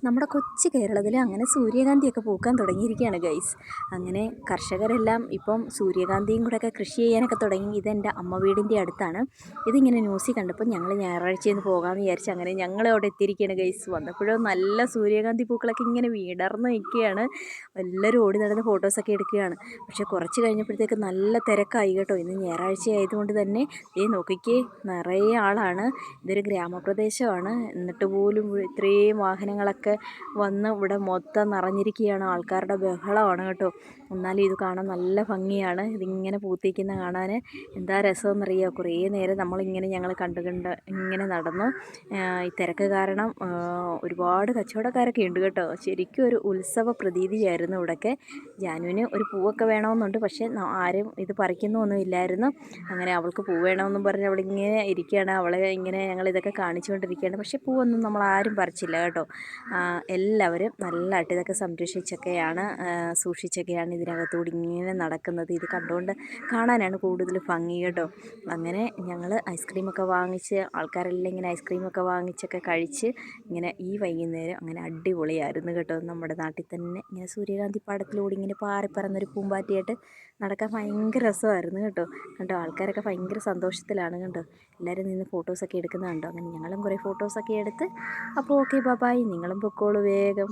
നമ്മുടെ കൊച്ചു കേരളത്തിൽ അങ്ങനെ സൂര്യകാന്തിയൊക്കെ പൂക്കാൻ തുടങ്ങിയിരിക്കുകയാണ് ഗൈസ്. അങ്ങനെ കർഷകരെല്ലാം ഇപ്പം സൂര്യകാന്തിയും കൂടെയൊക്കെ കൃഷി ചെയ്യാനൊക്കെ തുടങ്ങി. ഇതെൻ്റെ അമ്മ വീടിൻ്റെ അടുത്താണ്. ഇതിങ്ങനെ ന്യൂസിൽ കണ്ടപ്പോൾ ഞങ്ങൾ ഞായറാഴ്ചയെന്ന് പോകാമെന്ന് വിചാരിച്ച് അങ്ങനെ ഞങ്ങൾ അവിടെ എത്തിയിരിക്കുകയാണ് ഗൈസ്. വന്നപ്പോഴും നല്ല സൂര്യകാന്തി പൂക്കളൊക്കെ ഇങ്ങനെ വിടർന്ന് നിൽക്കുകയാണ്. എല്ലാവരും ഓടി നടന്ന് ഫോട്ടോസൊക്കെ എടുക്കുകയാണ്. പക്ഷേ കുറച്ച് കഴിഞ്ഞപ്പോഴത്തേക്ക് നല്ല തിരക്കായി കേട്ടോ. ഇന്ന് ഞായറാഴ്ച ആയതുകൊണ്ട് തന്നെ നോക്കിക്കേ, നിറയെ ആളാണ്. ഇതൊരു ഗ്രാമപ്രദേശമാണ്, എന്നിട്ട് പോലും ഇത്രയും വാഹനങ്ങളൊക്കെ വന്ന് ഇവിടെ മൊത്തം നിറഞ്ഞിരിക്കുകയാണ്. ആൾക്കാരുടെ ബഹളമാണ് കേട്ടോ. എന്നാലും ഇത് കാണാൻ നല്ല ഭംഗിയാണ്. ഇതിങ്ങനെ പൂത്തിരിക്കുന്ന കാണാൻ എന്താ രസമെന്നറിയാമോ. കുറേ നേരം ഞങ്ങൾ കണ്ട് ഇങ്ങനെ നടന്നു. ഈ തിരക്ക് കാരണം ഒരുപാട് കച്ചവടക്കാരൊക്കെ ഉണ്ട് കേട്ടോ. ശരിക്കും ഒരു ഉത്സവ പ്രതീതിയായിരുന്നു ഇവിടെയൊക്കെ. ജാനുവിന് ഒരു പൂവൊക്കെ വേണമെന്നുണ്ട്, പക്ഷേ ആരും ഇത് പറിക്കുന്നൊന്നും ഇല്ലായിരുന്നു. അങ്ങനെ അവൾക്ക് പൂ വേണമെന്നും പറഞ്ഞ് അവളിങ്ങനെ ഇരിക്കുകയാണ്. അവളെ ഇങ്ങനെ ഞങ്ങളിതൊക്കെ കാണിച്ചുകൊണ്ടിരിക്കുകയാണ്. പക്ഷേ പൂവൊന്നും നമ്മളാരും പറിച്ചില്ല കേട്ടോ. എല്ലാവരും നല്ലതായിട്ട് ഇതൊക്കെ സംരക്ഷിച്ചൊക്കെയാണ് സൂക്ഷിച്ചൊക്കെയാണ് ഇതിനകത്തൂടി ഇങ്ങനെ നടക്കുന്നത്. ഇത് കണ്ടുകൊണ്ട് കാണാനാണ് കൂടുതൽ ഭംഗി കേട്ടോ. അങ്ങനെ ഞങ്ങൾ ഐസ്ക്രീമൊക്കെ വാങ്ങിച്ച്, ആൾക്കാരെല്ലാം ഇങ്ങനെ ഐസ്ക്രീമൊക്കെ വാങ്ങിച്ചൊക്കെ കഴിച്ച് ഇങ്ങനെ ഈ വൈകുന്നേരം അങ്ങനെ അടിപൊളിയായിരുന്നു കേട്ടോ. നമ്മുടെ നാട്ടിൽ തന്നെ ഇങ്ങനെ സൂര്യകാന്തി പാടത്തിലൂടെ ഇങ്ങനെ പാറിപ്പറന്നൊരു പൂമ്പാറ്റയായിട്ട് നടക്കാൻ ഭയങ്കര രസമായിരുന്നു കേട്ടോ. കണ്ടോ, ആൾക്കാരൊക്കെ ഭയങ്കര സന്തോഷത്തിലാണ് കണ്ടോ. എല്ലാവരും നിന്ന് ഫോട്ടോസൊക്കെ എടുക്കുന്നത് കണ്ടോ. അങ്ങനെ ഞങ്ങളും കുറേ ഫോട്ടോസൊക്കെ എടുത്ത്. അപ്പോൾ ഓക്കെ, ബൈ. നിങ്ങളും പൊക്കോളൂ വേഗം.